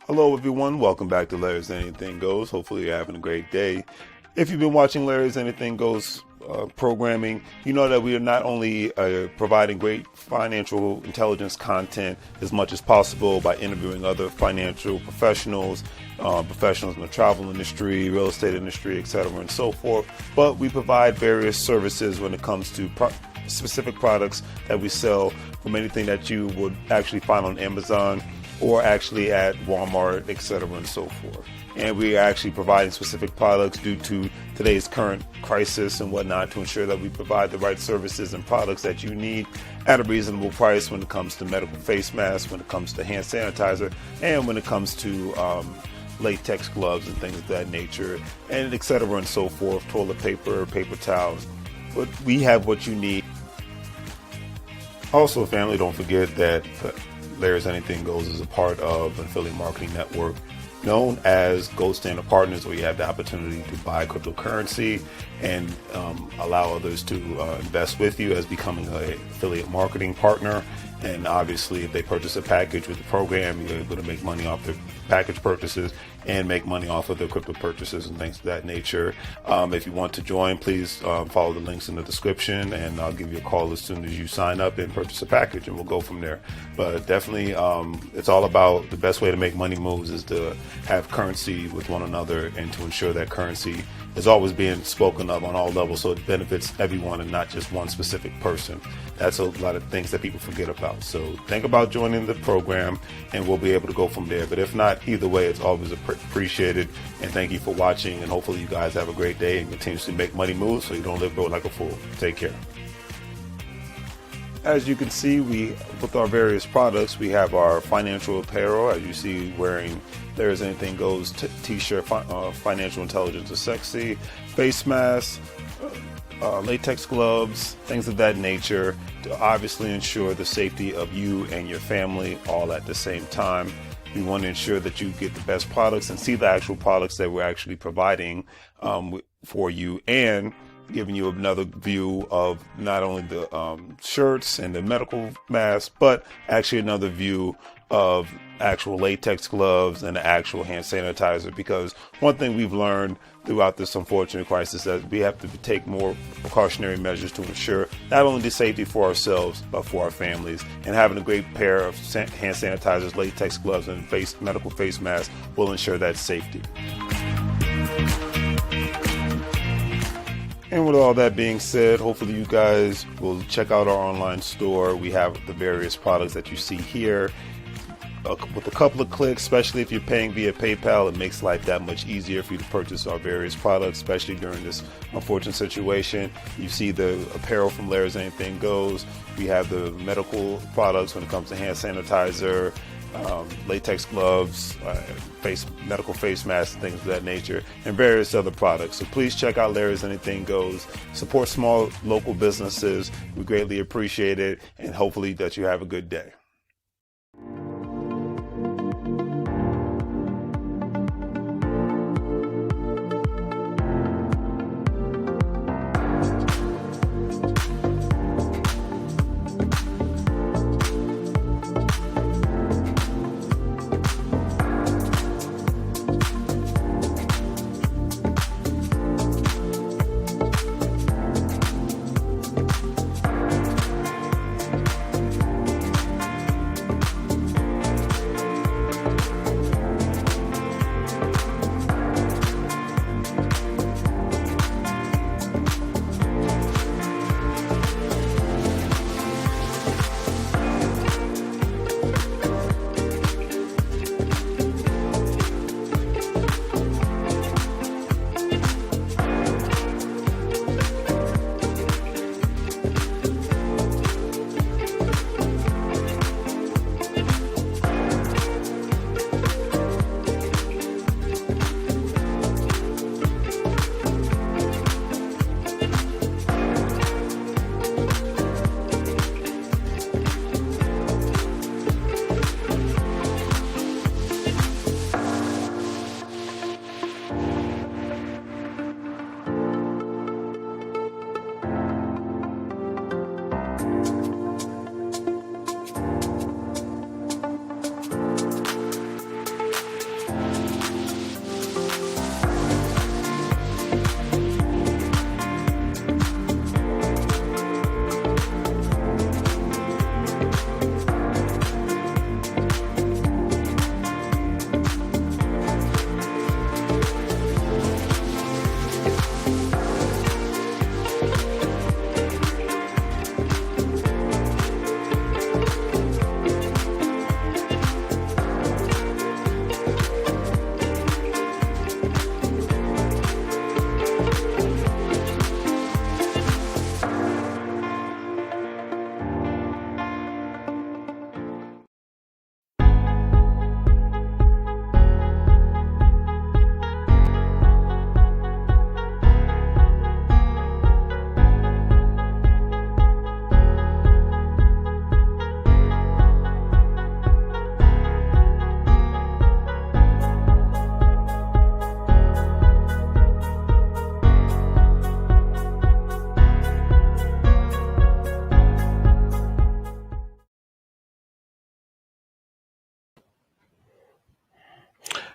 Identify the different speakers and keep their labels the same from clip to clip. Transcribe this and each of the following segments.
Speaker 1: Hello, everyone. Welcome back to Larry's Anything Goes. Hopefully, you're having a great day. If you've been watching Larry's Anything Goes programming, you know that we are not only providing great financial intelligence content as much as possible by interviewing other financial professionals, professionals in the travel industry, real estate industry, etc., and so forth, but we provide various services when it comes to specific products that we sell, from anything that you would actually find on Amazon or actually at Walmart, etc., and so forth. And we are actually providing specific products due to today's current crisis and whatnot to ensure that we provide the right services and products that you need at a reasonable price when it comes to medical face masks, when it comes to hand sanitizer, and when it comes to latex gloves and things of that nature, and etc., and so forth, toilet paper, paper towels. But we have what you need. Also, family, don't forget that Larry's Anything Goes is a part of an affiliate marketing network known as Gold Standard Partners, where you have the opportunity to buy cryptocurrency and allow others to invest with you as becoming an affiliate marketing partner. And obviously, if they purchase a package with the program, you're able to make money off their package purchases and make money off of their crypto purchases and things of that nature. If you want to join, please follow the links in the description, and I'll give you a call as soon as you sign up and purchase a package, and we'll go from there. But definitely, it's all about the best way to make money moves is to have currency with one another and to ensure that currency is always being spoken of on all levels, so it benefits everyone and not just one specific person. That's a lot of things that people forget about. So think about joining the program, and we'll be able to go from there. But if not, either way, it's always appreciated. And thank you for watching. And hopefully you guys have a great day and continuously make money moves so you don't live broke like a fool. Take care. As you can see, with our various products, we have our financial apparel, as you see, wearing There's Anything Goes t-shirt, financial intelligence is sexy, face masks, latex gloves, things of that nature, to obviously ensure the safety of you and your family all at the same time. We want to ensure that you get the best products and see the actual products that we're actually providing for you, and giving you another view of not only the shirts and the medical masks, but actually another view of actual latex gloves and the actual hand sanitizer. Because one thing we've learned throughout this unfortunate crisis is that we have to take more precautionary measures to ensure not only the safety for ourselves, but for our families. And having a great pair of hand sanitizers, latex gloves, and medical face masks will ensure that safety. And with all that being said, hopefully you guys will check out our online store. We have the various products that you see here. With a couple of clicks, especially if you're paying via PayPal, it makes life that much easier for you to purchase our various products, especially during this unfortunate situation. You see the apparel from Larry's Anything Goes. We have the medical products when it comes to hand sanitizer, latex gloves, medical face masks, things of that nature, and various other products. So please check out Larry's Anything Goes. Support small local businesses. We greatly appreciate it, and hopefully that you have a good day.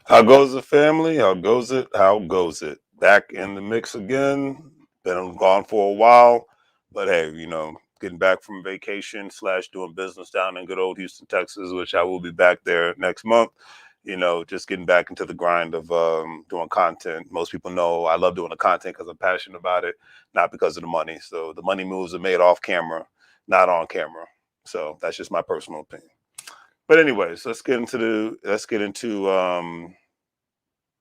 Speaker 1: How goes the family? How goes it? How goes it? Back in the mix again. Been gone for a while, but hey, getting back from vacation slash doing business down in good old Houston, Texas, which I will be back there next month. Just getting back into the grind of doing content. Most people know I love doing the content because I'm passionate about it, not because of the money. So the money moves are made off camera, not on camera. So that's just my personal opinion. But anyways, let's get into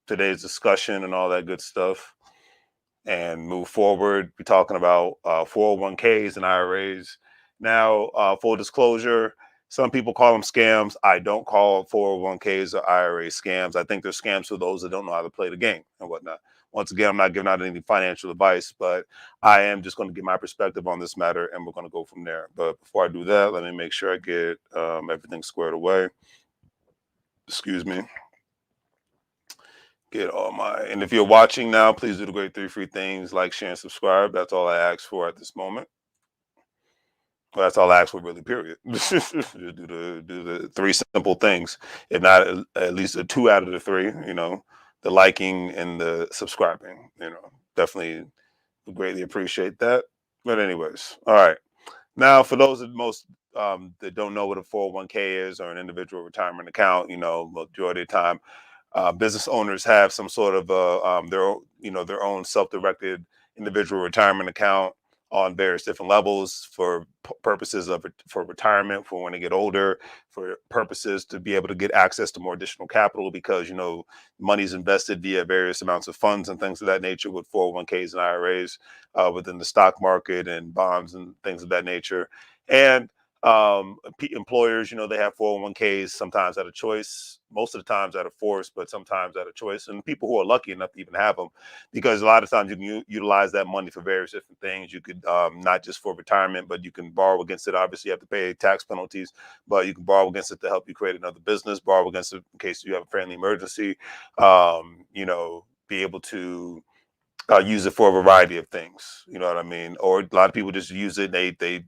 Speaker 1: today's discussion and all that good stuff and move forward. We're talking about 401Ks and IRAs. Now, full disclosure, some people call them scams. I don't call 401Ks or IRAs scams. I think they're scams for those that don't know how to play the game and whatnot. Once again, I'm not giving out any financial advice, but I am just going to give my perspective on this matter and we're going to go from there. But before I do that, let me make sure I get everything squared away. Excuse me. Get all my, and if you're watching now, please do the great three free things: like, share, and subscribe. That's all I ask for at this moment. Well, that's all I ask for, really. Period. do the three simple things. If not, at least a two out of the three. The liking and the subscribing. Definitely greatly appreciate that. But anyways, all right. Now, for those that don't know what a 401k is or an individual retirement account, majority of the time business owners have some sort of their own self-directed individual retirement account on various different levels for purposes of for retirement, for when they get older, for purposes to be able to get access to more additional capital, because money's invested via various amounts of funds and things of that nature with 401ks and IRAs within the stock market and bonds and things of that nature. And employers, they have 401ks sometimes out of choice, most of the times out of force, but sometimes out of choice. And people who are lucky enough to even have them, because a lot of times you can utilize that money for various different things. You could not just for retirement, but you can borrow against it. Obviously, you have to pay tax penalties, but you can borrow against it to help you create another business, borrow against it in case you have a family emergency, be able to use it for a variety of things. You know what I mean? Or a lot of people just use it. They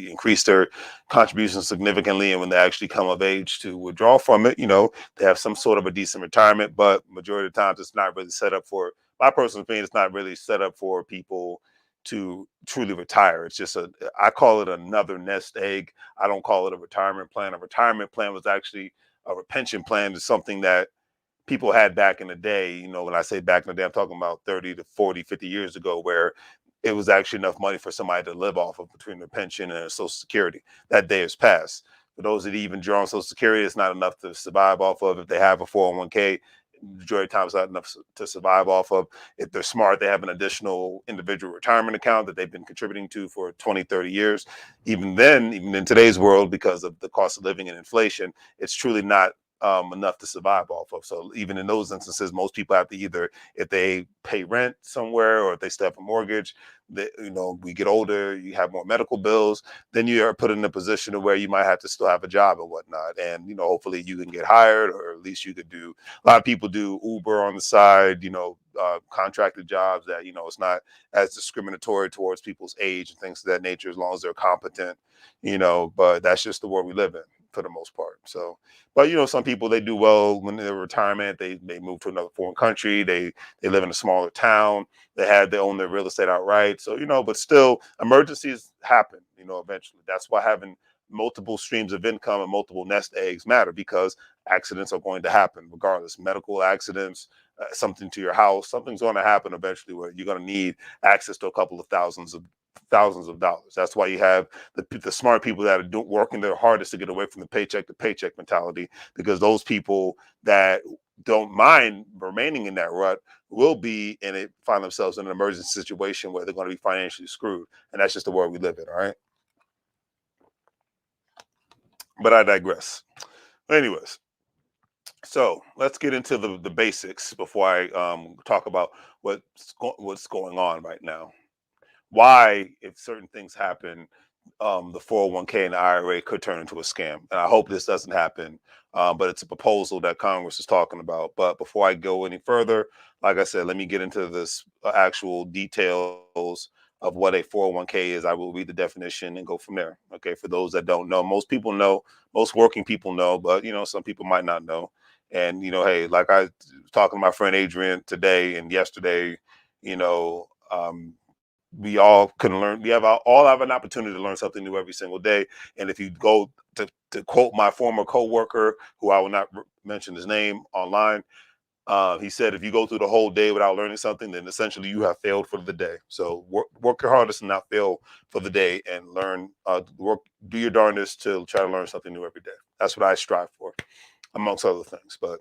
Speaker 1: increase their contributions significantly, and when they actually come of age to withdraw from it, they have some sort of a decent retirement. But majority of the times, it's not really set up for. My personal opinion, it's not really set up for people to truly retire. It's just I call it another nest egg. I don't call it a retirement plan. A retirement plan was actually a pension plan is something that people had back in the day. When I say back in the day, I'm talking about 30 to 40, 50 years ago, where it was actually enough money for somebody to live off of between their pension and their Social Security. That day has passed. For those that even draw on Social Security, it's not enough to survive off of. If they have a 401k, majority of times not enough to survive off of. If they're smart, they have an additional individual retirement account that they've been contributing to for 20, 30 years. Even then, even in today's world, because of the cost of living and inflation, it's truly not enough to survive off of. So even in those instances, most people have to either, if they pay rent somewhere or if they still have a mortgage, we get older, you have more medical bills, then you are put in a position where you might have to still have a job and whatnot. And, hopefully you can get hired, or at least you could do, a lot of people do Uber on the side, contracted jobs that, it's not as discriminatory towards people's age and things of that nature, as long as they're competent, but that's just the world we live in for the most part. So, but some people, they do well when they're retirement. They move to another foreign country. They live in a smaller town. They own their real estate outright. So but still, emergencies happen. Eventually. That's why having multiple streams of income and multiple nest eggs matter, because accidents are going to happen regardless. Medical accidents, something to your house, something's going to happen eventually where you're going to need access to a couple of thousands of dollars. That's why you have the smart people that are working their hardest to get away from the paycheck to paycheck mentality, because those people that don't mind remaining in that rut will be in it, find themselves in an emergency situation where they're going to be financially screwed. And that's just the world we live in. All right. But I digress. Anyways, so let's get into the basics before I talk about what's going on right now. Why, if certain things happen, the 401k and the IRA could turn into a scam. And I hope this doesn't happen, but it's a proposal that Congress is talking about. But before I go any further, like I said, let me get into this actual details of what a 401k is. I will read the definition and go from there. Okay, for those that don't know, most people know, most working people know, but some people might not know. And hey, like I was talking to my friend Adrian today and yesterday, you know, we all can learn. We have all have an opportunity to learn something new every single day. And if you go to quote my former coworker, who I will not mention his name online, he said, if you go through the whole day without learning something, then essentially you have failed for the day. So work your hardest and not fail for the day, and learn. Do your darndest to try to learn something new every day. That's what I strive for, amongst other things. But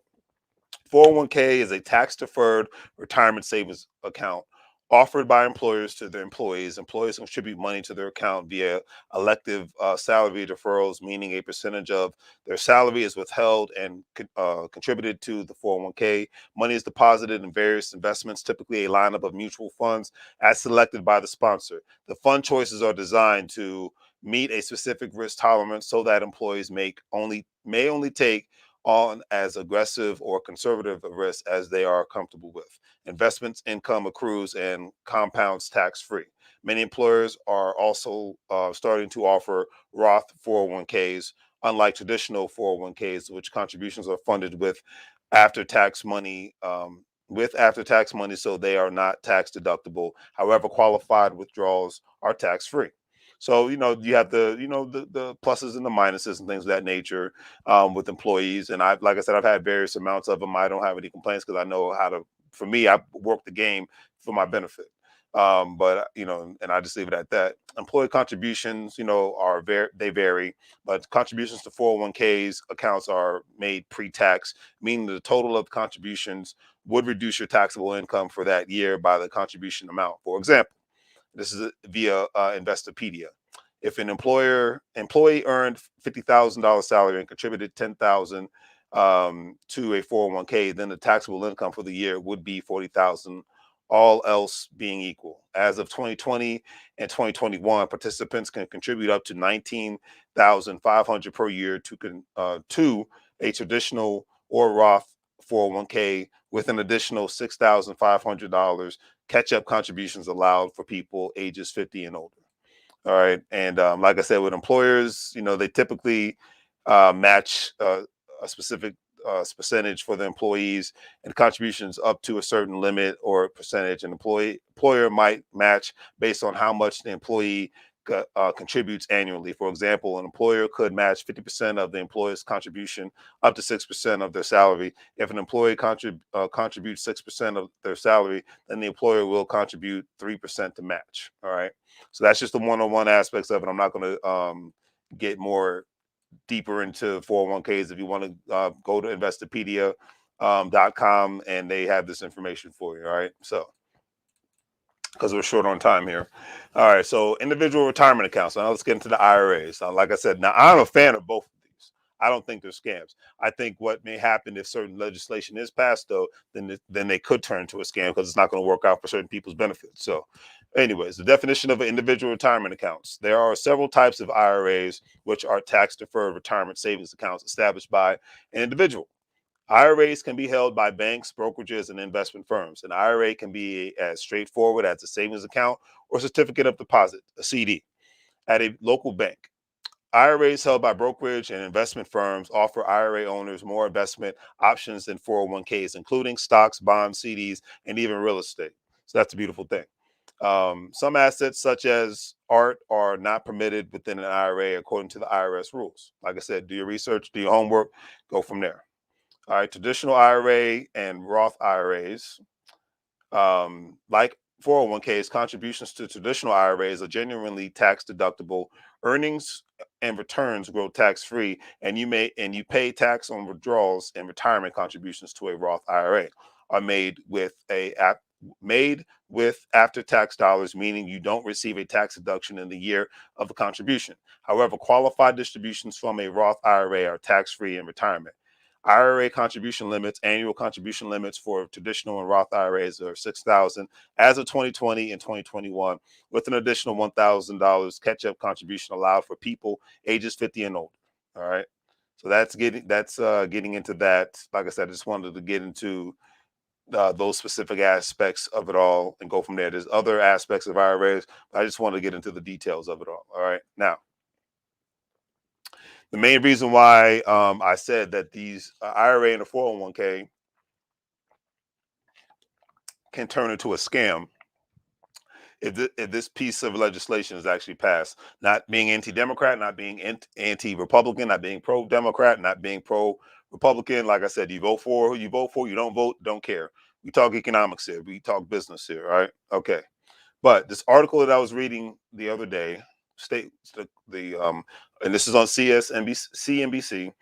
Speaker 1: 401k is a tax deferred retirement savings account offered by employers to their employees. Employees contribute money to their account via elective salary deferrals, meaning a percentage of their salary is withheld and contributed to the 401k. Money is deposited in various investments, typically a lineup of mutual funds as selected by the sponsor. The fund choices are designed to meet a specific risk tolerance so that employees may only take on as aggressive or conservative a risk as they are comfortable with. Investments income accrues and compounds tax free. Many employers are also starting to offer Roth 401ks, unlike traditional 401ks, which contributions are funded after tax money. After tax money, so they are not tax deductible. However, qualified withdrawals are tax free. So you have the pluses and the minuses and things of that nature with employees. And like I said, I've had various amounts of them. I don't have any complaints because I know how to. For me, I work the game for my benefit. But and I just leave it at that. Employee contributions, they vary, but contributions to 401ks accounts are made pre-tax, meaning the total of contributions would reduce your taxable income for that year by the contribution amount. For example, this is via Investopedia. If an employee earned $50,000 salary and contributed 10,000 to a 401k, then the taxable income for the year would be 40,000. All else being equal. As of 2020 and 2021, participants can contribute up to 19,500 per year to a traditional or Roth 401k, with an additional $6,500 catch-up contributions allowed for people ages 50 and older. All right. And like I said, with employers, they typically match a specific percentage for the employees, and contributions up to a certain limit or percentage. An employer might match based on how much the employee contributes annually. For example, an employer could match 50% of the employee's contribution up to 6% of their salary. If an employee contributes 6% of their salary, then the employer will contribute 3% to match. All right. So that's just the one-on-one aspects of it. I'm not going to get more deeper into 401ks. If you want to go to investopedia.com, and they have this information for you. All right. So, because we're short on time here. All right. So, individual retirement accounts. Now, let's get into the IRAs. Like I said, now I'm a fan of both of these. I don't think they're scams. I think what may happen if certain legislation is passed, though, then they could turn into a scam because it's not going to work out for certain people's benefits. So, anyways, the definition of an individual retirement accounts. There are several types of IRAs, which are tax deferred retirement savings accounts established by an individual. IRAs can be held by banks, brokerages, and investment firms. An IRA can be as straightforward as a savings account or certificate of deposit, a CD, at a local bank. IRAs held by brokerage and investment firms offer IRA owners more investment options than 401ks, including stocks, bonds, CDs, and even real estate. So that's a beautiful thing. Some assets, such as art, are not permitted within an IRA according to the IRS rules. Like I said, do your research, do your homework, go from there. All right, traditional IRA and Roth IRAs, like 401ks, contributions to traditional IRAs are genuinely tax deductible. Earnings and returns grow tax free, and you pay tax on withdrawals and retirement contributions to a Roth IRA are made with after tax dollars, meaning you don't receive a tax deduction in the year of the contribution. However, qualified distributions from a Roth IRA are tax free in retirement. IRA contribution limits, annual contribution limits for traditional and Roth IRAs are 6,000 as of 2020 and 2021, with an additional $1,000 catch-up contribution allowed for people ages 50 and older. All right, so that's getting into that. Like I said, I just wanted to get into those specific aspects of it all and go from there. There's other aspects of IRAs, but I just want to get into the details of it all. All right, now The main reason why I said that these IRA and a 401k can turn into a scam if this piece of legislation is actually passed. Not being anti-democrat, not being anti-republican, not being pro-democrat, not being pro-republican. Like I said, you vote for who you vote for, you don't vote, don't care. We talk economics here, we talk business here, right? Okay. But this article that I was reading the other day states and this is on CNBC,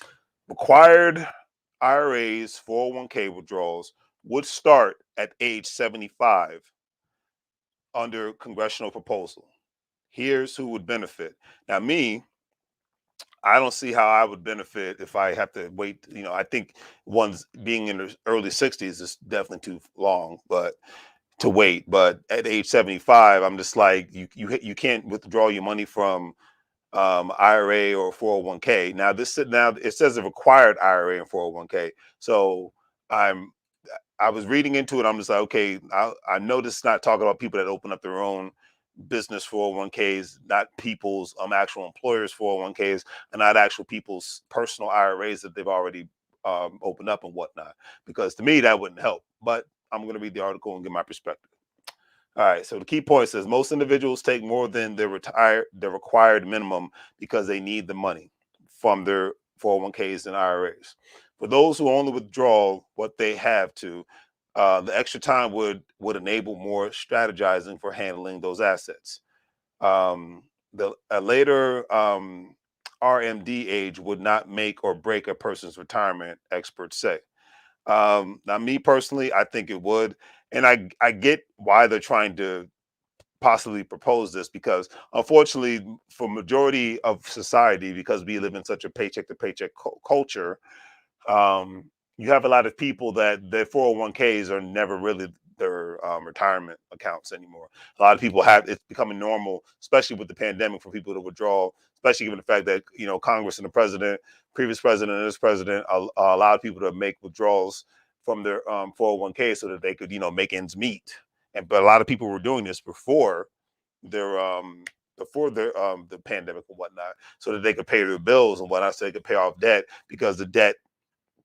Speaker 1: required IRAs 401k withdrawals would start at age 75 under congressional proposal. Here's who would benefit. Now, me, I don't see how I would benefit if I have to wait. I think one's being in the early 60s is definitely too long, but to wait. But at age 75, I'm just like, you can't withdraw your money from IRA or 401k. Now it says a required IRA and 401k. So I'm I was reading into it. I'm just like, okay, I know this is not talking about people that open up their own business 401ks, not people's actual employers 401ks, and not actual people's personal IRAs that they've already opened up and whatnot. Because to me, that wouldn't help. But I'm going to read the article and get my perspective. All right. So the key point says most individuals take more than their required minimum because they need the money from their 401ks and IRAs. For those who only withdraw what they have to, the extra time would enable more strategizing for handling those assets. The a later RMD age would not make or break a person's retirement, experts say. Now, me personally, I think it would, and I get why they're trying to possibly propose this because, unfortunately, for majority of society, because we live in such a paycheck to paycheck culture, um, you have a lot of people that their 401ks are never really their retirement accounts anymore. A lot of people have it's becoming normal, especially with the pandemic, for people to withdraw, especially given the fact that Congress and the president, previous president and this president, allowed people to make withdrawals from their 401k so that they could make ends meet. But a lot of people were doing this their before the pandemic and whatnot, so that they could pay their bills and whatnot, so they could pay off debt because the debt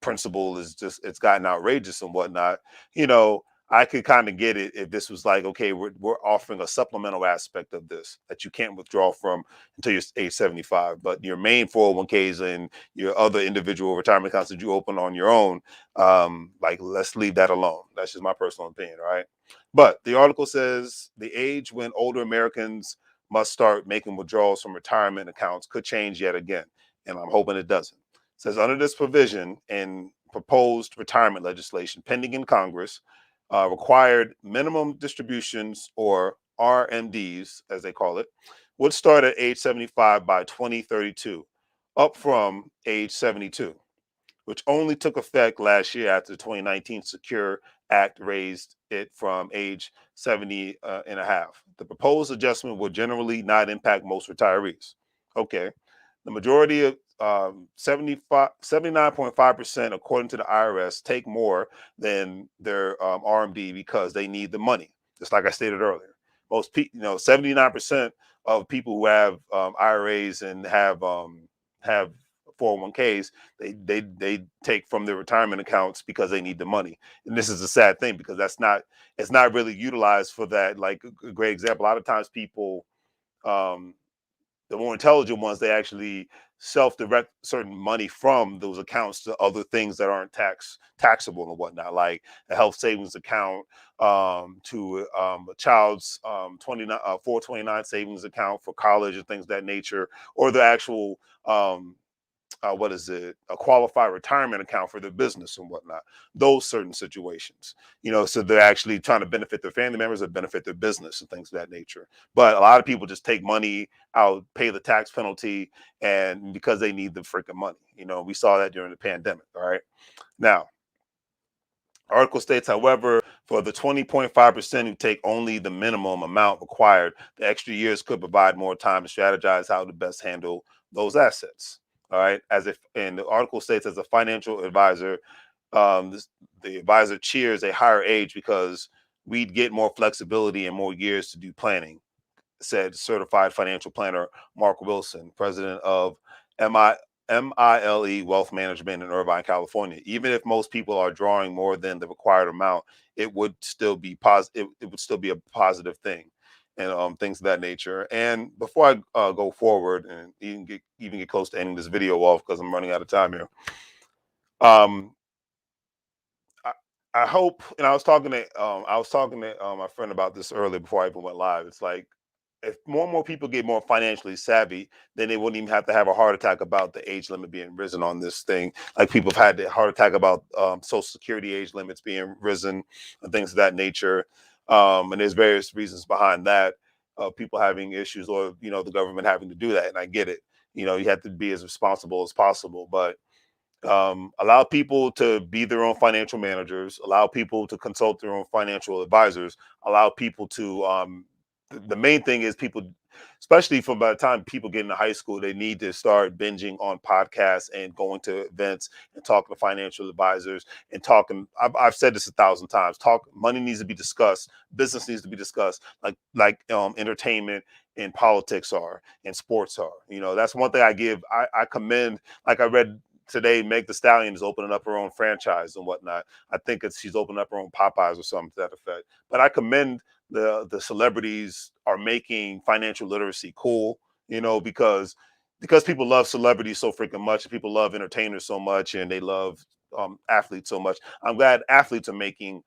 Speaker 1: principle is just it's gotten outrageous and whatnot. you know I could kind of get it if this was like, okay, we're offering a supplemental aspect of this that you can't withdraw from until you're age 75, but your main 401ks and your other individual retirement accounts that you open on your own, like, let's leave that alone. That's just my personal opinion, right? But the article says the age when older Americans must start making withdrawals from retirement accounts could change yet again, and I'm hoping it doesn't. Says under this provision in proposed retirement legislation pending in Congress, required minimum distributions, or RMDs as they call it, would start at age 75 by 2032, up from age 72, which only took effect last year after the 2019 Secure Act raised it from age 70 and a half. The proposed adjustment will generally not impact most retirees. Okay. The majority of 79.5%, according to the IRS, take more than their RMD because they need the money. Just like I stated earlier, most people, 79% of people who have IRAs and have 401ks, they take from their retirement accounts because they need the money. And this is a sad thing because it's not really utilized for that. Like a great example, a lot of times people, um, the more intelligent ones, they actually self-direct certain money from those accounts to other things that aren't taxable and whatnot, like a health savings account, to a child's 429 savings account for college and things of that nature, or the actual what is it, a qualified retirement account for their business and whatnot. Those certain situations, so they're actually trying to benefit their family members or benefit their business and things of that nature. But a lot of people just take money out, pay the tax penalty, and because they need the freaking money. We saw that during the pandemic. All right. Now, article states, however, for the 20.5% who take only the minimum amount required, the extra years could provide more time to strategize how to best handle those assets. All right. And the article states, as a financial advisor, the advisor cheers a higher age because we'd get more flexibility and more years to do planning, said certified financial planner Mark Wilson, president of MI MILE Wealth Management in Irvine, California. Even if most people are drawing more than the required amount, it would still be positive. It would still be a positive thing, and things of that nature. And before I go forward and even get close to ending this video off because I'm running out of time here, um, I, I hope, and I was talking to my friend about this earlier before I even went live. It's like if more and more people get more financially savvy, then they wouldn't even have to have a heart attack about the age limit being risen on this thing. Like people have had the heart attack about Social Security age limits being risen and things of that nature. And there's various reasons behind that. People having issues, or the government having to do that, and I get it. You have to be as responsible as possible, but allow people to be their own financial managers, allow people to consult their own financial advisors, allow people to the main thing is people, especially from by the time people get into high school, they need to start binging on podcasts and going to events and talking to financial advisors and talking. I've said this 1,000 times. Money needs to be discussed, business needs to be discussed, like entertainment and politics are, and sports are. That's one thing I commend. Like I read today, Meg the Stallion is opening up her own franchise and whatnot. I think she's opening up her own Popeyes or something to that effect. But I commend the celebrities are making financial literacy cool, because people love celebrities so freaking much, and people love entertainers so much, and they love athletes so much. I'm glad athletes are making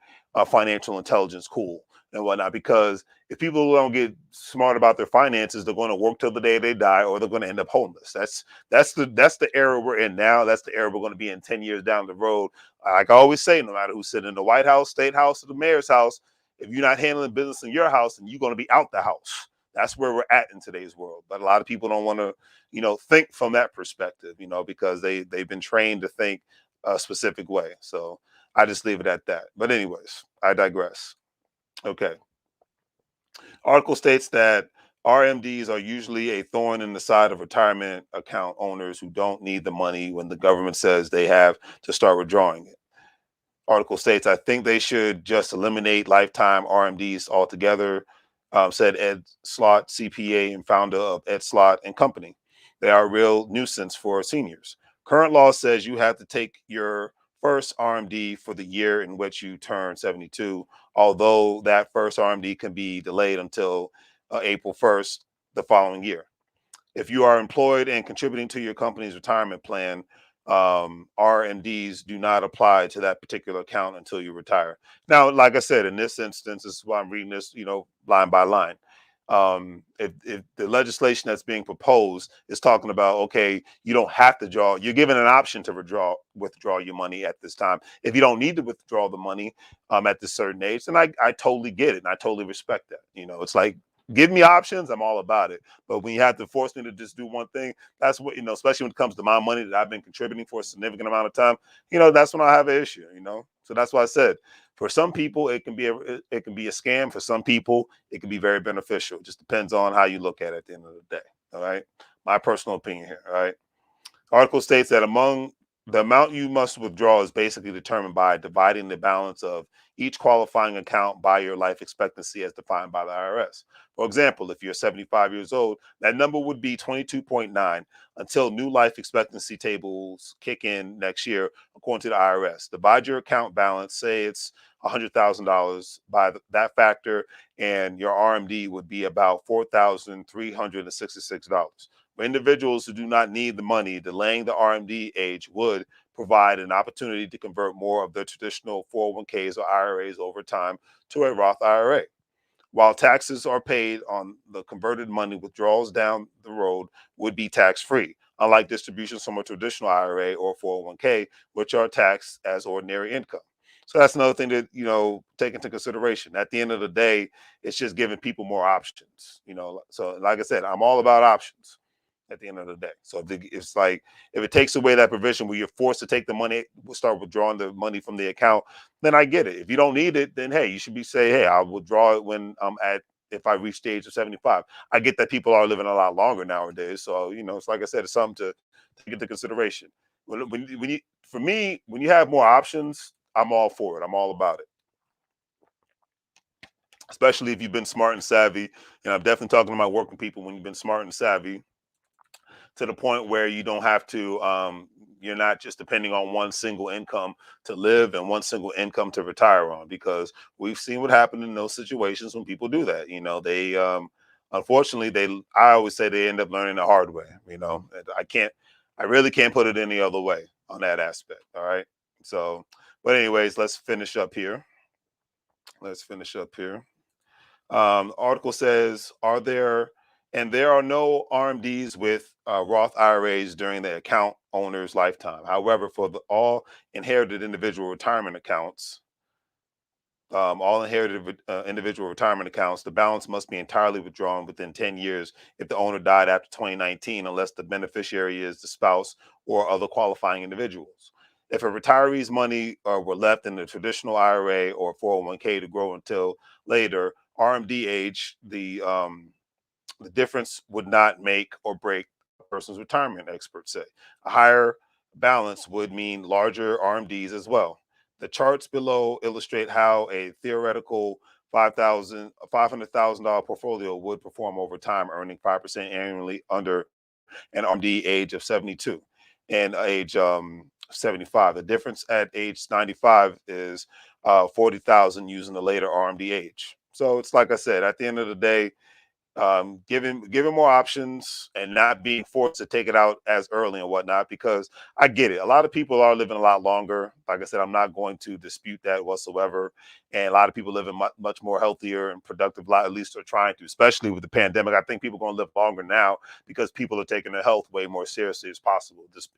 Speaker 1: financial intelligence cool and whatnot, because if people don't get smart about their finances, they're going to work till the day they die, or they're going to end up homeless. That's the era we're in now. That's the era we're going to be in 10 years down the road. Like I always say, no matter who's sitting in the White House, State House, or the mayor's house, if you're not handling business in your house, then you're going to be out the house. That's where we're at in today's world. But a lot of people don't want to, think from that perspective, because they've been trained to think a specific way. So I just leave it at that. But anyways, I digress. Okay. Article states that RMDs are usually a thorn in the side of retirement account owners who don't need the money when the government says they have to start withdrawing it. Article states, I think they should just eliminate lifetime RMDs altogether, said Ed Slott, CPA and founder of Ed Slott and Company. They are a real nuisance for seniors. Current law says you have to take your first RMD for the year in which you turn 72, although that first RMD can be delayed until April 1st the following year. If you are employed and contributing to your company's retirement plan, RMDs do not apply to that particular account until you retire. Now, like I said, in this instance, this is why I'm reading this, line by line. If the legislation that's being proposed is talking about, okay, you don't have to draw, you're given an option to withdraw your money at this time. If you don't need to withdraw the money at this certain age, then I totally get it and I totally respect that. It's like, give me options, I'm all about it. But when you have to force me to just do one thing, that's what, especially when it comes to my money that I've been contributing for a significant amount of time, that's when I have an issue. So that's why I said, for some people it can be a scam. For some people it can be very beneficial. It just depends on how you look at it at the end of the day. All right. My personal opinion here. All right. Article states that among the amount you must withdraw is basically determined by dividing the balance of each qualifying account by your life expectancy as defined by the IRS. For example, if you're 75 years old, that number would be 22.9 until new life expectancy tables kick in next year, according to the IRS. Divide your account balance, say it's $100,000 by that factor, and your RMD would be about $4,366. For individuals who do not need the money, delaying the RMD age would provide an opportunity to convert more of their traditional 401Ks or IRAs over time to a Roth IRA. While taxes are paid on the converted money, withdrawals down the road would be tax free, unlike distributions from a traditional IRA or 401k, which are taxed as ordinary income. So that's another thing to take into consideration. At the end of the day, it's just giving people more options. So like I said, I'm all about options at the end of the day. So it's like if it takes away that provision where you're forced to take the money, start withdrawing the money from the account, then I get it. If you don't need it, then hey, you should be saying, hey, I'll withdraw it when I'm at if I reach the age of 75. I get that people are living a lot longer nowadays. So, it's like I said, it's something to take into consideration. For me, when you have more options, I'm all for it. I'm all about it. Especially if you've been smart and savvy. And I'm definitely talking to my working people when you've been smart and savvy to the point where you don't have to, you're not just depending on one single income to live and one single income to retire on, because we've seen what happened in those situations when people do that. They, unfortunately, I always say they end up learning the hard way. And I really can't put it any other way on that aspect. All right. So, but anyways, let's finish up here. Let's finish up here. Article says, there are no RMDs with Roth IRAs during the account owner's lifetime. However, for all inherited individual retirement accounts, individual retirement accounts, the balance must be entirely withdrawn within 10 years if the owner died after 2019, unless the beneficiary is the spouse or other qualifying individuals. If a retiree's money were left in the traditional IRA or 401k to grow until later RMD age, the difference would not make or break a person's retirement, experts say. A higher balance would mean larger RMDs as well. The charts below illustrate how a theoretical $500,000 portfolio would perform over time, earning 5% annually under an RMD age of 72 and age 75. The difference at age 95 is 40,000 using the later RMD age. So it's like I said, at the end of the day, giving more options and not being forced to take it out as early and whatnot, because I get it. A lot of people are living a lot longer. Like I said, I'm not going to dispute that whatsoever. And a lot of people living much more healthier and productive life, at least they're trying to, especially with the pandemic. I think people are going to live longer now because people are taking their health way more seriously as possible. This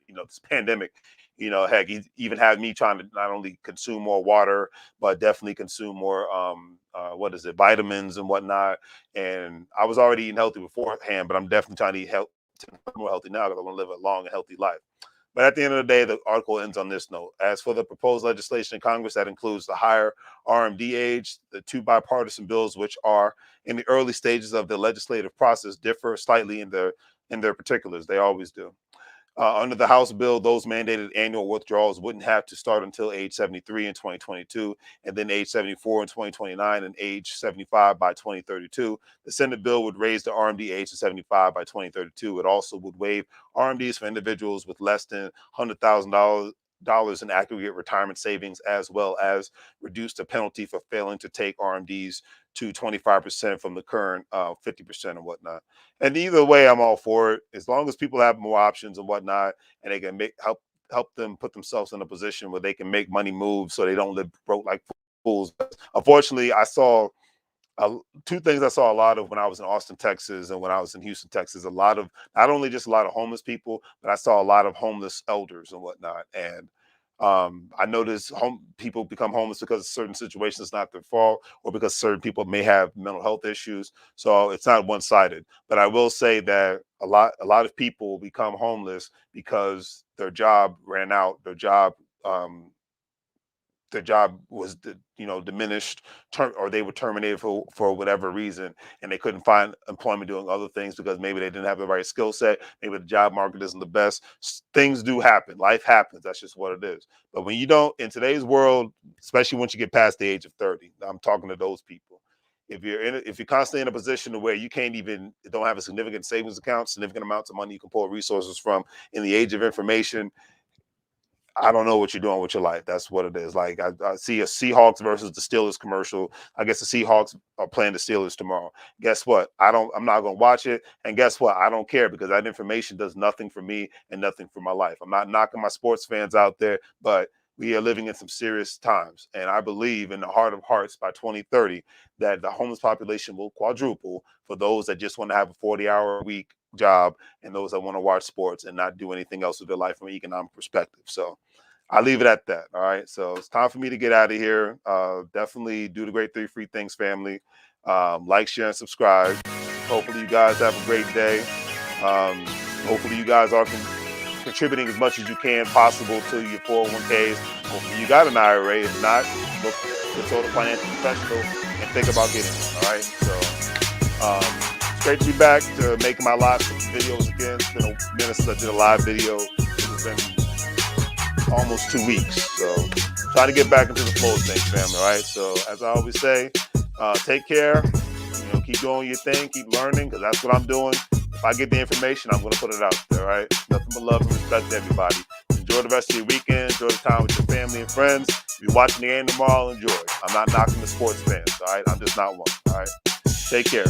Speaker 1: pandemic, heck, even had me trying to not only consume more water, but definitely consume more, vitamins and whatnot. And I was already eating healthy beforehand, but I'm definitely trying to eat more healthy now because I want to live a long and healthy life. But at the end of the day, the article ends on this note. As for the proposed legislation in Congress that includes the higher RMD age, the two bipartisan bills, which are in the early stages of the legislative process, differ slightly in their particulars. They always do. Under the House bill, those mandated annual withdrawals wouldn't have to start until age 73 in 2022, and then age 74 in 2029, and age 75 by 2032. The Senate bill would raise the RMD age to 75 by 2032. It also would waive RMDs for individuals with less than $100,000 in aggregate retirement savings, as well as reduce the penalty for failing to take RMDs to 25% from the current 50% and whatnot. And either way, I'm all for it, as long as people have more options and whatnot, and they can help them put themselves in a position where they can make money move, so they don't live broke like fools. Unfortunately, I saw two things I saw a lot of when I was in Austin, Texas, and when I was in Houston, Texas. A lot of, not only just a lot of homeless people, but I saw a lot of homeless elders and whatnot. And I noticed people become homeless because of certain situations, it's not their fault, or because certain people may have mental health issues. So it's not one-sided. But I will say that a lot of people become homeless because their job ran out, their job was diminished, or they were terminated for whatever reason, and they couldn't find employment doing other things because maybe they didn't have the right skill set, maybe the job market isn't the best. Things do happen, life happens, that's just what it is. But when you don't, in today's world, especially once you get past the age of 30, I'm talking to those people. If you're constantly in a position where you don't have a significant savings account, significant amounts of money you can pull resources from, in the age of information, I don't know what you're doing with your life. That's what it is. Like I see a Seahawks versus the Steelers commercial. I guess the Seahawks are playing the Steelers tomorrow. Guess what? I'm not going to watch it. And guess what? I don't care, because that information does nothing for me and nothing for my life. I'm not knocking my sports fans out there, but we are living in some serious times. And I believe in the heart of hearts, by 2030, that the homeless population will quadruple for those that just want to have a 40-hour-a-week job, and those that want to watch sports and not do anything else with their life from an economic perspective. So I leave it at that. All right. So it's time for me to get out of here. Definitely do the great 3 free things, family. Like, share, and subscribe. Hopefully you guys have a great day. Hopefully you guys are contributing as much as you can possible to your 401Ks. Hopefully you got an IRA. If not, look consult a financial professional and think about getting one. All right. So it's great to be back to making my live videos again. It's been a minute since I did a live video. It's been almost 2 weeks. So trying to get back into the flow of things, family. All right. So as I always say, take care. Keep doing your thing, keep learning, because that's what I'm doing. If I get the information, I'm going to put it out there, all right? Nothing but love and respect to everybody. Enjoy the rest of your weekend. Enjoy the time with your family and friends. If you're watching the game tomorrow, enjoy. I'm not knocking the sports fans, all right? I'm just not one, all right? Take care.